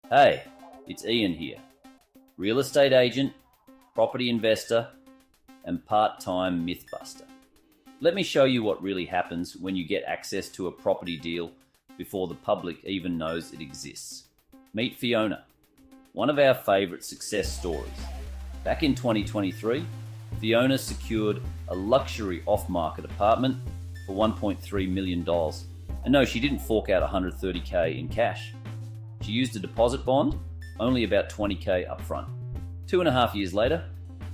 Hey, it's Ian here, real estate agent, property investor, and part-time mythbuster. Let me show you what really happens when you get access to a property deal before the public even knows it exists. Meet Fiona, one of our favourite success stories. Back in 2023, Fiona secured a luxury off-market apartment for $1.3 million. And no, she didn't fork out $130K in cash. She used a deposit bond, only about $20K up front. 2.5 years later,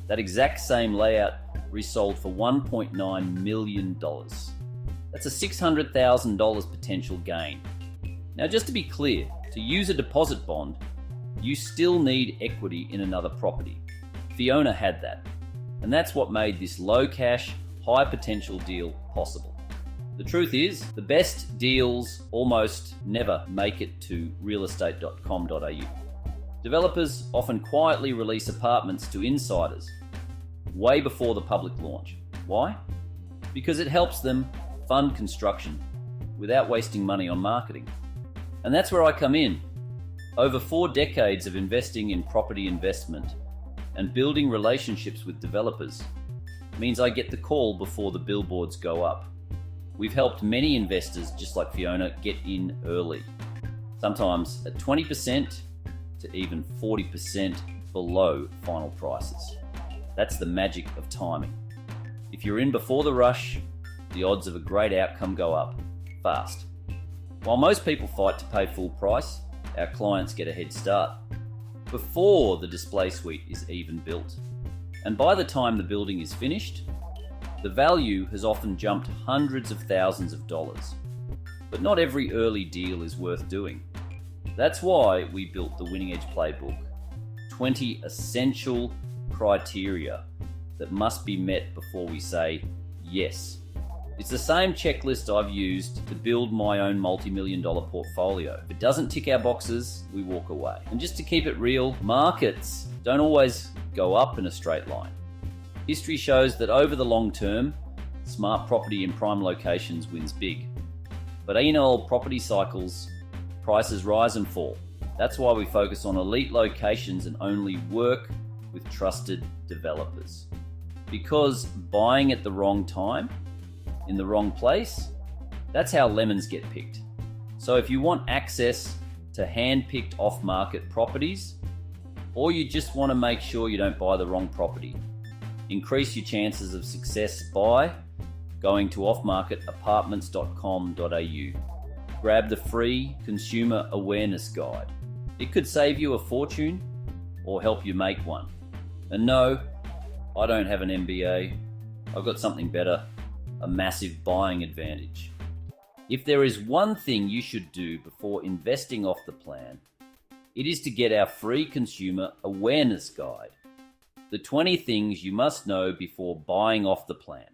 that exact same layout resold for $1.9 million. That's a $600,000 potential gain. Now, just to be clear, to use a deposit bond, you still need equity in another property. Fiona had that, and that's what made this low cash, high potential deal possible. The truth is, the best deals almost never make it to realestate.com.au. Developers often quietly release apartments to insiders way before the public launch. Why? Because it helps them fund construction without wasting money on marketing. And that's where I come in. Over 4 decades of investing in property investment and building relationships with developers means I get the call before the billboards go up. We've helped many investors just like Fiona get in early, sometimes at 20% to even 40% below final prices. That's the magic of timing. If you're in before the rush, the odds of a great outcome go up fast. While most people fight to pay full price, our clients get a head start before the display suite is even built. And by the time the building is finished, the value has often jumped hundreds of thousands of dollars. But not every early deal is worth doing. That's why we built the Winning Edge Playbook. 20 essential criteria that must be met before we say yes. It's the same checklist I've used to build my own multi-million-dollar portfolio. If it doesn't tick our boxes, we walk away. And just to keep it real, markets don't always go up in a straight line. History shows that over the long term, smart property in prime locations wins big. But in old property cycles, prices rise and fall. That's why we focus on elite locations and only work with trusted developers. Because buying at the wrong time, in the wrong place, that's how lemons get picked. So if you want access to hand-picked off-market properties, or you just want to make sure you don't buy the wrong property, increase your chances of success by going to offmarketapartments.com.au. Grab the free consumer awareness guide. It could save you a fortune or help you make one. And no, I don't have an MBA. I've got something better, a massive buying advantage. If there is one thing you should do before investing off the plan, it is to get our free consumer awareness guide. The 20 things you must know before buying off the plan.